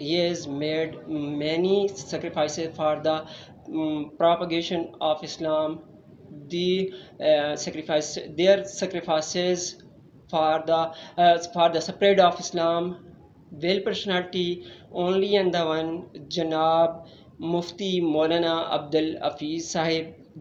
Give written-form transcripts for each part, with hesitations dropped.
He has made many sacrifices for the propagation of Islam. Their sacrifices for the spread of Islam. Well personality, only and the one, Janab Mufti Maulana Abdul Hafiz Sahib,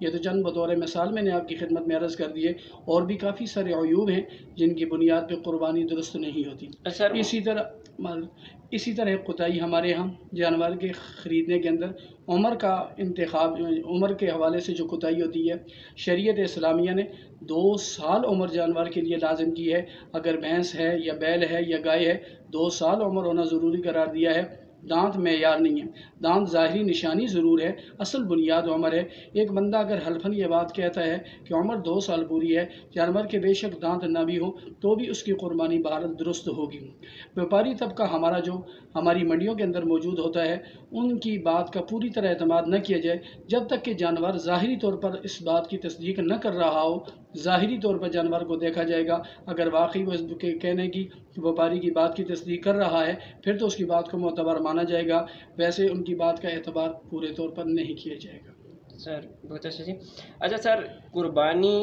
یہ تو چند بطور مثال میں نے آپ کی خدمت میں عرض کر دیے، اور بھی کافی سارے عیوب ہیں جن کی بنیاد پہ قربانی درست نہیں ہوتی۔ اسی طرح ایک کوتاہی ہمارے ہاں جانور کے خریدنے کے اندر عمر کا انتخاب، عمر کے حوالے سے جو کوتاہی ہوتی ہے، شریعت اسلامیہ نے 2 سال عمر جانور کے لیے لازم کی ہے۔ اگر بھینس ہے یا بیل ہے یا گائے ہے، 2 سال عمر ہونا ضروری قرار دیا ہے۔ دانت معیار نہیں ہے، دانت ظاہری نشانی ضرور ہے، اصل بنیاد عمر ہے۔ ایک بندہ اگر حلفاً یہ بات کہتا ہے کہ عمر 2 سال پوری ہے، جانور کے بے شک دانت نہ بھی ہوں، تو بھی اس کی قربانی بہرحال درست ہوگی۔ بیپاری طبقہ ہمارا جو ہماری منڈیوں کے اندر موجود ہوتا ہے، ان کی بات کا پوری طرح اعتماد نہ کیا جائے جب تک کہ جانور ظاہری طور پر اس بات کی تصدیق نہ کر رہا ہو۔ ظاہری طور پر جانور کو دیکھا جائے گا، اگر واقعی وہ اس کے کہنے کی بیپاری کی بات کی تصدیق کر رہا ہے، پھر تو اس کی بات کو معتبر مانا جائے گا، ویسے ان کی بات کا اعتبار پورے طور پر نہیں کیا جائے گا۔ سر بہت اچھا جی۔ اچھا سر، قربانی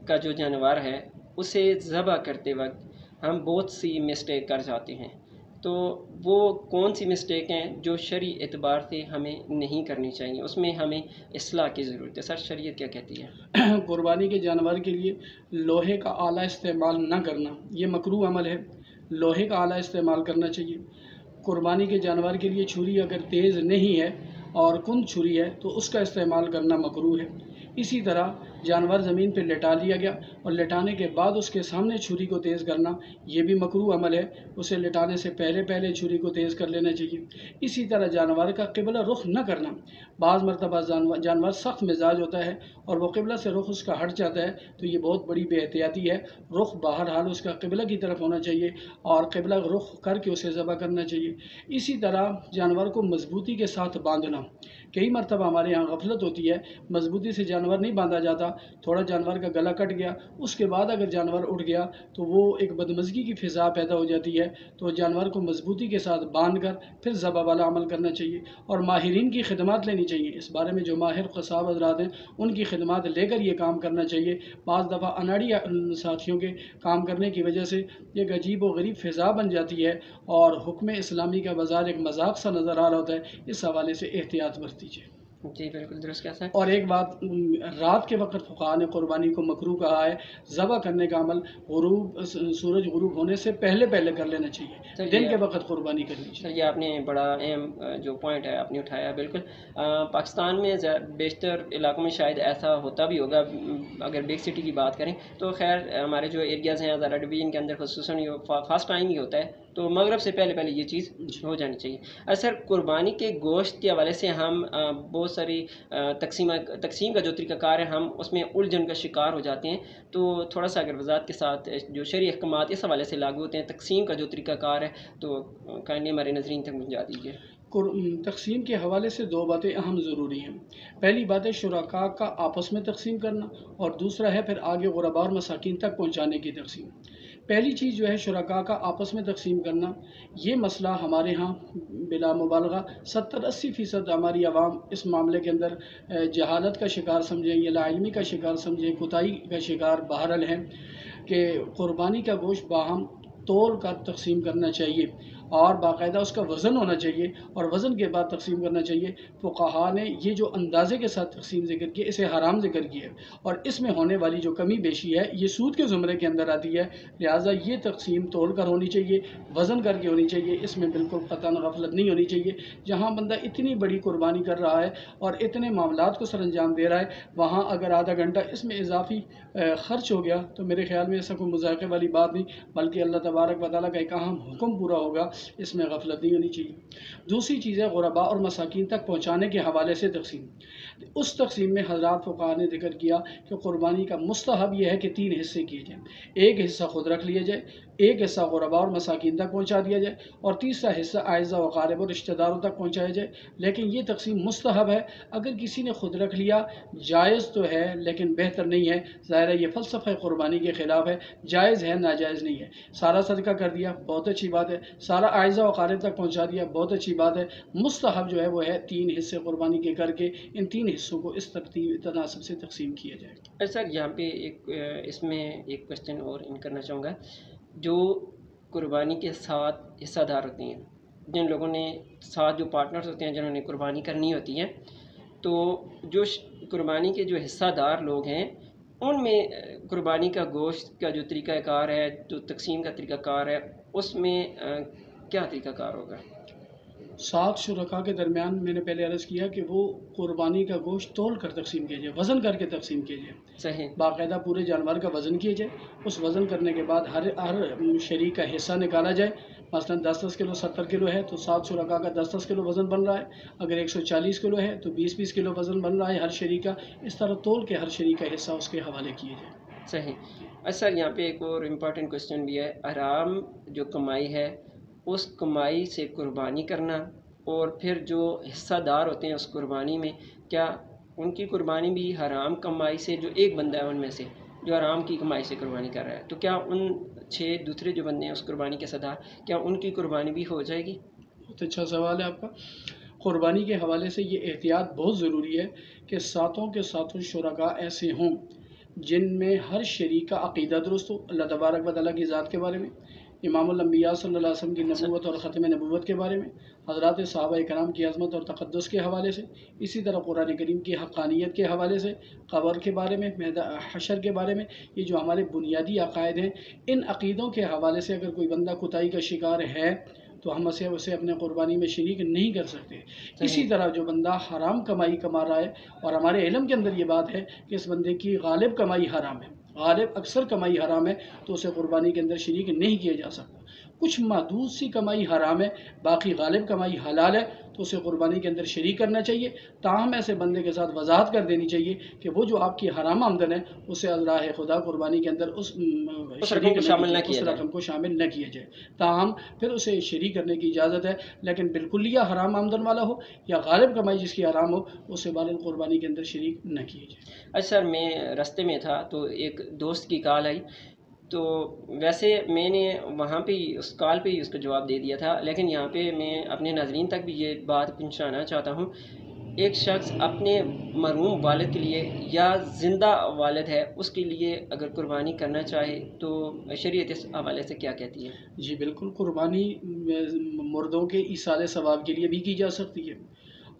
کا جو جانور ہے اسے ذبح کرتے وقت ہم بہت سی مسٹیک کر جاتے ہیں، تو وہ کون سی مسٹیک ہیں جو شرعی اعتبار سے ہمیں نہیں کرنی چاہیے، اس میں ہمیں اصلاح کی ضرورت ہے؟ سر شریعت کیا کہتی ہے؟ قربانی کے جانور کے لیے لوہے کا آلہ استعمال نہ کرنا یہ مکروہ عمل ہے۔ لوہے کا آلہ استعمال کرنا چاہیے۔ قربانی کے جانور کے لیے چھری اگر تیز نہیں ہے اور کند چھری ہے تو اس کا استعمال کرنا مکروہ ہے۔ اسی طرح جانور زمین پہ لٹا لیا گیا اور لٹانے کے بعد اس کے سامنے چھری کو تیز کرنا یہ بھی مکروہ عمل ہے، اسے لٹانے سے پہلے چھری کو تیز کر لینا چاہیے۔ اسی طرح جانور کا قبلہ رخ نہ کرنا، بعض مرتبہ جانور سخت مزاج ہوتا ہے اور وہ قبلہ سے رخ اس کا ہٹ جاتا ہے تو یہ بہت بڑی بے احتیاطی ہے۔ رخ بہرحال اس کا قبلہ کی طرف ہونا چاہیے اور قبلہ رخ کر کے اسے ذبح کرنا چاہیے۔ اسی طرح جانور کو مضبوطی کے ساتھ باندھنا، کئی مرتبہ ہمارے یہاں غفلت ہوتی ہے، مضبوطی سے جانور نہیں باندھا جاتا، تھوڑا جانور کا گلا کٹ گیا، اس کے بعد اگر جانور اٹھ گیا تو وہ ایک بدمزگی کی فضا پیدا ہو جاتی ہے۔ تو جانور کو مضبوطی کے ساتھ باندھ کر پھر ذبح والا عمل کرنا چاہیے اور ماہرین کی خدمات لینی چاہیے۔ اس بارے میں جو ماہر قصاب حضرات ہیں ان کی خدمات لے کر یہ کام کرنا چاہیے۔ بعض دفعہ اناڑی ساتھیوں کے کام کرنے کی وجہ سے ایک عجیب و غریب فضا بن جاتی ہے اور حکم اسلامی کا بازار ایک مذاق سا نظر آ رہا ہوتا ہے۔ اس حوالے سے احتیاط برتیجیے۔ جی بالکل درست کہا سر۔ اور ایک بات، رات کے وقت فقہاء نے قربانی کو مکروہ کہا ہے۔ ذبح کرنے کا عمل سورج غروب ہونے سے پہلے کر لینا چاہیے، دن کے وقت قربانی کرنی چاہیے۔ سر یہ آپ نے بڑا اہم جو پوائنٹ ہے آپ نے اٹھایا، بالکل پاکستان میں بیشتر علاقوں میں شاید ایسا ہوتا بھی ہوگا، اگر بگ سٹی کی بات کریں تو خیر ہمارے جو ایریاز ہیں ہزارہ ڈویژن کے اندر خصوصاً فاسٹ ٹائم ہی ہوتا ہے، تو مغرب سے پہلے یہ چیز ہو جانی چاہیے۔ سر قربانی کے گوشت کے حوالے سے ہم بہت ساری تقسیم کا جو طریقہ کار ہے ہم اس میں الجھن کا شکار ہو جاتے ہیں، تو تھوڑا سا اگر وضاحت کے ساتھ جو شرعی احکامات اس حوالے سے لاگو ہوتے ہیں تقسیم کا جو طریقہ کار ہے تو کائنڈلی ہمارے ناظرین تک پہنچا دیجیے۔ تقسیم کے حوالے سے 2 باتیں اہم ضروری ہیں۔ پہلی بات ہے شرکاء کا آپس میں تقسیم کرنا، اور دوسرا ہے پھر آگے غرباء اور مساکین تک پہنچانے کی تقسیم۔ پہلی چیز جو ہے شرکاء کا آپس میں تقسیم کرنا، یہ مسئلہ ہمارے ہاں بلا مبالغہ 70-80% ہماری عوام اس معاملے کے اندر جہالت کا شکار سمجھیں یا لا علمی کا شکار سمجھیں، کوتاہی کا شکار بہرحال ہیں کہ قربانی کا گوشت باہم تول کر تقسیم کرنا چاہیے اور باقاعدہ اس کا وزن ہونا چاہیے اور وزن کے بعد تقسیم کرنا چاہیے۔ فقہاء نے یہ جو اندازے کے ساتھ تقسیم ذکر کی اسے حرام ذکر کی ہے، اور اس میں ہونے والی جو کمی بیشی ہے یہ سود کے زمرے کے اندر آتی ہے، لہٰذا یہ تقسیم تول کر ہونی چاہیے، وزن کر کے ہونی چاہیے، اس میں بالکل قطعاً غفلت نہیں ہونی چاہیے۔ جہاں بندہ اتنی بڑی قربانی کر رہا ہے اور اتنے معاملات کو سر انجام دے رہا ہے، وہاں اگر آدھا گھنٹہ اس میں اضافی خرچ ہو گیا تو میرے خیال میں ایسا کوئی مذائقے والی بات نہیں، بلکہ اللہ تبارک و تعالیٰ کا ایک اہم حکم پورا ہوگا، اس میں غفلت نہیں ہونی چاہیے۔ دوسری چیز ہے غرباء اور مساکین تک پہنچانے کے حوالے سے تقسیم۔ اس تقسیم میں حضرات فقہاء نے ذکر کیا کہ قربانی کا مستحب یہ ہے کہ 3 حصے کیے جائیں، ایک حصہ خود رکھ لیا جائے، ایک حصہ غرباء اور مساکین تک پہنچا دیا جائے اور تیسرا حصہ اعزاء و اقارب اور رشتہ داروں تک پہنچایا جائے۔ لیکن یہ تقسیم مستحب ہے، اگر کسی نے خود رکھ لیا جائز تو ہے لیکن بہتر نہیں ہے، ظاہر ہے یہ فلسفہ قربانی کے خلاف ہے، جائز ہے ناجائز نہیں ہے۔ سارا صدقہ کر دیا بہت اچھی بات ہے، سارا اعزاء و اقارب تک پہنچا دیا بہت اچھی بات ہے، مستحب جو ہے وہ ہے 3 حصے قربانی کے کر کے ان 3 حصوں کو اس ترتیب تناسب سے تقسیم کیا جائے۔ سر یہاں پہ اس میں ایک کوشچن اور کرنا چاہوں گا، جو قربانی کے ساتھ حصہ دار ہوتے ہیں، جن لوگوں نے ساتھ جو پارٹنرز ہوتے ہیں جنہوں نے قربانی کرنی ہوتی ہے، تو جو قربانی کے جو حصہ دار لوگ ہیں ان میں قربانی کا گوشت کا جو طریقہ کار ہے، جو تقسیم کا طریقہ کار ہے، اس میں کیا طریقہ کار ہوگا؟ 7 شرکا کے درمیان میں نے پہلے عرض کیا کہ وہ قربانی کا گوشت تول کر تقسیم کیے جائے، وزن کر کے تقسیم کیے جائے، صحیح، باقاعدہ پورے جانور کا وزن کیے جائے، اس وزن کرنے کے بعد ہر شریک کا حصہ نکالا جائے۔ مثلا 10 کلو 70 کلو ہے تو 7 شرکا کا 10 کلو وزن بن رہا ہے، اگر 140 کلو ہے تو 20 کلو وزن بن رہا ہے ہر شریک کا، اس طرح تول کے ہر شریک کا حصہ اس کے حوالے کیے جائے۔ صحیح۔ سر یہاں پہ ایک اور امپورٹنٹ کوشچن بھی ہے، حرام جو کمائی ہے اس کمائی سے قربانی کرنا، اور پھر جو حصہ دار ہوتے ہیں اس قربانی میں، کیا ان کی قربانی بھی حرام کمائی سے، جو ایک بندہ ہے ان میں سے جو حرام کی کمائی سے قربانی کر رہا ہے، تو کیا ان 6 دوسرے جو بندے ہیں اس قربانی کے صدار، کیا ان کی قربانی بھی ہو جائے گی؟ بہت اچھا سوال ہے آپ کا۔ قربانی کے حوالے سے یہ احتیاط بہت ضروری ہے کہ ساتوں کے ساتوں شرکا ایسے ہوں جن میں ہر شریک کا عقیدہ درست ہو اللہ تبارک و تعالیٰ کی ذات کے بارے میں، امام الانبیاء صلی اللہ علیہ وسلم کی نبوت اور ختم نبوت کے بارے میں، حضرات صحابہ کرام کی عظمت اور تقدس کے حوالے سے، اسی طرح قرآن کریم کی حقانیت کے حوالے سے، قبر کے بارے میں، حشر کے بارے میں، یہ جو ہمارے بنیادی عقائد ہیں، ان عقیدوں کے حوالے سے اگر کوئی بندہ کوتاہی کا شکار ہے تو ہم اسے اپنے قربانی میں شریک نہیں کر سکتے۔ اسی طرح جو بندہ حرام کمائی کما رہا ہے، اور ہمارے علم کے اندر یہ بات ہے کہ اس بندے کی غالب کمائی حرام ہے، غالب اکثر کمائی حرام ہے، تو اسے قربانی کے اندر شریک نہیں کیا جا سکتا۔ کچھ محدود سی کمائی حرام ہے، باقی غالب کمائی حلال ہے، تو اسے قربانی کے اندر شریک کرنا چاہیے۔ تاہم ایسے بندے کے ساتھ وضاحت کر دینی چاہیے کہ وہ جو آپ کی حرام آمدن ہے اسے راہ خدا قربانی کے اندر اس رقم کو شامل نہ کیا جائے، تاہم پھر اسے شریک کرنے کی اجازت ہے، لیکن بالکلیہ حرام آمدن والا ہو یا غالب کمائی جس کی حرام ہو اسے بال قربانی کے اندر شریک نہ کیے جائے۔ اچھا سر، میں راستے میں تھا تو ایک دوست کی کال آئی، تو ویسے میں نے وہاں پہ ہی اس کال پہ ہی اس کو جواب دے دیا تھا، لیکن یہاں پہ میں اپنے ناظرین تک بھی یہ بات پہنچانا چاہتا ہوں، ایک شخص اپنے مرحوم والد کے لیے یا زندہ والد ہے اس کے لیے اگر قربانی کرنا چاہے تو شریعت اس حوالے سے کیا کہتی ہے؟ جی بالکل، قربانی مردوں کے ایصال ثواب کے لیے بھی کی جا سکتی ہے،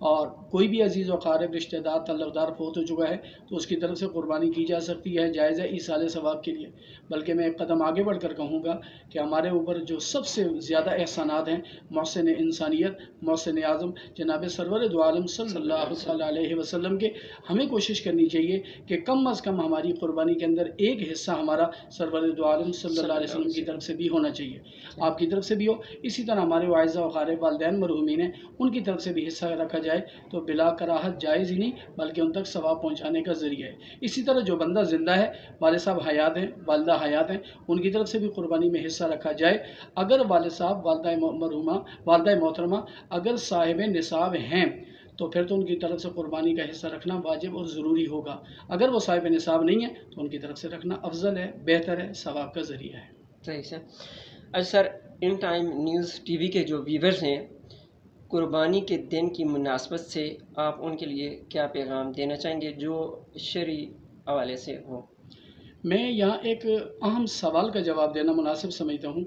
اور کوئی بھی عزیز و قارب رشتہ دار تعلق دار فوت ہو چکا ہے تو اس کی طرف سے قربانی کی جا سکتی ہے، جائز ہے ایصال ثواب کے لیے۔ بلکہ میں ایک قدم آگے بڑھ کر کہوں گا کہ ہمارے اوپر جو سب سے زیادہ احسانات ہیں، محسن انسانیت، محسن اعظم جناب سرور دو عالم صلی اللہ علیہ وسلم کے، ہمیں کوشش کرنی چاہیے کہ کم از کم ہماری قربانی کے اندر ایک حصہ ہمارا سرور دو عالم صلی اللہ علیہ وسلم کی طرف سے بھی ہونا چاہیے، آپ کی طرف سے بھی ہو، اسی طرح ہمارے واعظہ و قارب والدین مرحومین ہیں ان کی طرف سے بھی حصہ رکھا جائے تو بلا کراہت جائز ہی نہیں بلکہ ان تک ثواب پہنچانے کا ذریعہ ہے۔ اسی طرح جو بندہ زندہ ہے، والد صاحب حیات ہیں، والدہ حیات ہیں، ان کی طرف سے بھی قربانی میں حصہ رکھا جائے۔ اگر والد صاحب، والدہ مرحومہ، والدہ محترمہ اگر صاحب نصاب ہیں تو پھر تو ان کی طرف سے قربانی کا حصہ رکھنا واجب اور ضروری ہوگا، اگر وہ صاحب نصاب نہیں ہے تو ان کی طرف سے رکھنا افضل ہے، بہتر ہے، ثواب کا ذریعہ ہے۔ صحیح سر۔ اچھا سر، ان ٹائم نیوز ٹی وی کے جو ویورز ہیں، قربانی کے دن کی مناسبت سے آپ ان کے لیے کیا پیغام دینا چاہیں گے جو شرعی حوالے سے ہو؟ میں یہاں ایک اہم سوال کا جواب دینا مناسب سمجھتا ہوں۔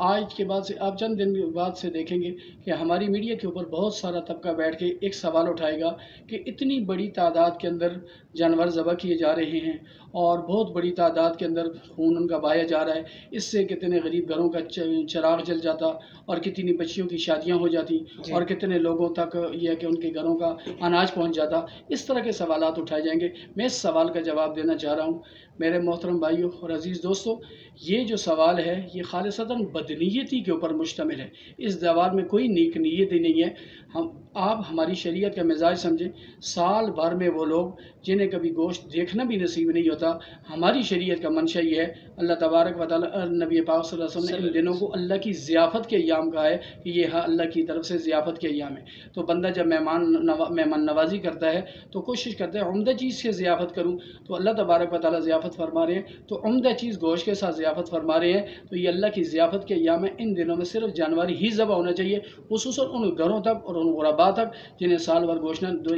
آج کے بعد سے آپ چند دن بعد سے دیکھیں گے کہ ہماری میڈیا کے اوپر بہت سارا طبقہ بیٹھ کے ایک سوال اٹھائے گا کہ اتنی بڑی تعداد کے اندر جانور ذبح کیے جا رہے ہیں اور بہت بڑی تعداد کے اندر خون ان کا بہایا جا رہا ہے، اس سے کتنے غریب گھروں کا چراغ جل جاتا اور کتنی بچیوں کی شادیاں ہو جاتی اور کتنے لوگوں تک یہ کہ ان کے گھروں کا اناج پہنچ جاتا۔ اس طرح کے سوالات اٹھائے جائیں گے۔ میں اس سوال کا جواب دینا چاہ رہا ہوں میرے محترم بھائیوں اور عزیز دوستوں، یہ جو سوال ہے یہ خالصتاً بدنیتی کے اوپر مشتمل ہے، اس سوال میں کوئی نیک نیت ہی نہیں ہے۔ آپ ہماری شریعت کا مزاج سمجھیں، سال بھر میں وہ لوگ جنہیں کبھی گوشت دیکھنا بھی نصیب نہیں ہوتا، ہماری شریعت کا منشا یہ ہے، اللہ تبارک و تعالیٰ نبی پاک صلی اللہ علیہ وسلم نے ان دنوں کو اللہ کی ضیافت کے ایام کہا ہے کہ یہ اللہ کی طرف سے ضیافت کے ایام ہے۔ تو بندہ جب مہمان نوازی کرتا ہے تو کوشش کرتا ہے عمدہ چیز سے ضیافت کروں، تو اللہ تبارک و تعالیٰ ضیافت فرما رہے ہیں تو عمدہ چیز گوشت کے ساتھ ضیافت فرما رہے ہیں، تو یہ اللہ کی ضیافت کے ایام ہے۔ ان دنوں میں صرف جانور ہی ذبح ہونا چاہیے، خصوصاً ان گھروں تک اور ان غربا غربا تک جنہیں سال بھر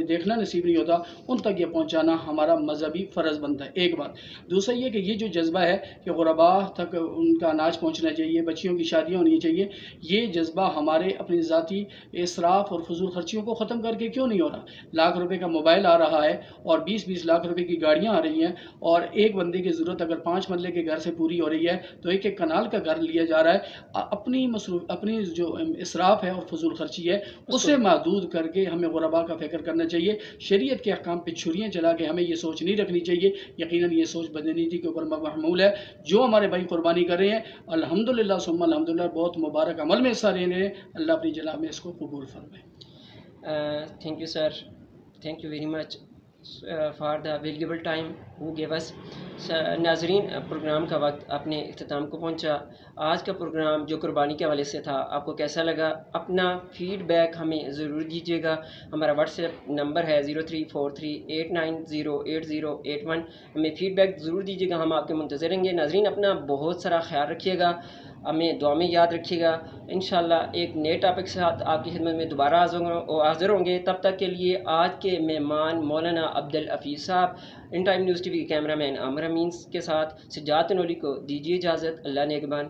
دیکھنا نصیب نہیں ہوتا، ان تک یہ پہنچانا ہمارا مذہبی فرض بنتا ہے، ایک بات۔ دوسرا یہ کہ یہ جو جذبہ ہے کہ غربا تک ان کا اناج پہنچنا چاہیے، بچیوں کی شادیاں ہونی چاہیے، یہ جذبہ ہمارے اپنی ذاتی اسراف اور فضول خرچیوں کو ختم کر کے کیوں نہیں ہو رہا؟ لاکھ روپے کا موبائل آ رہا ہے اور 20-20 لاکھ روپے کی گاڑیاں آ رہی ہیں، اور ایک بندے کی ضرورت اگر 5 مرلے کے گھر سے پوری ہو رہی ہے تو ایک کنال کا گھر لیا جا رہا ہے۔ اپنی جو اسراف ہے اور فضول خرچی ہے اسے محدود کر کے ہمیں غربا کا فکر کرنا چاہیے۔ شریعت کے احکام پہ چھریاں چلا کے ہمیں یہ سوچ نہیں رکھنی چاہیے۔ یقیناً یہ سوچ بدنیتی کے اوپر محمول ہے۔ جو ہمارے بھائی قربانی کر رہے ہیں الحمدللہ ثم الحمدللہ، بہت مبارک عمل میں حصہ لے رہے ہیں، اللہ اپنی جناب میں اس کو قبول فرمائے۔ Thank you, sir. Thank you very much for the valuable time who gave us. ناظرین، پروگرام کا وقت اپنے اختتام کو پہنچا۔ آج کا پروگرام جو قربانی کے حوالے سے تھا آپ کو کیسا لگا؟ اپنا فیڈ بیک ہمیں ضرور دیجیے گا۔ ہمارا واٹس ایپ نمبر ہے 0343890881۔ ہمیں فیڈ بیک ضرور دیجیے گا، ہم آپ کے منتظر رہیں گے۔ ناظرین، اپنا بہت سارا خیال رکھیے گا، ہمیں دعا میں یاد رکھیے گا۔ انشاءاللہ ایک نئے ٹاپک کے ساتھ آپ کی خدمت میں دوبارہ حاضر ہوں گے۔ تب تک کے لیے آج کے مہمان مولانا عبدالحفیظ صاحب، ان ٹائم نیوز ٹی وی کے کیمرہ مین عامر امین کے ساتھ سجاد تنولی کو دیجیے اجازت۔ اللہ نگہبان۔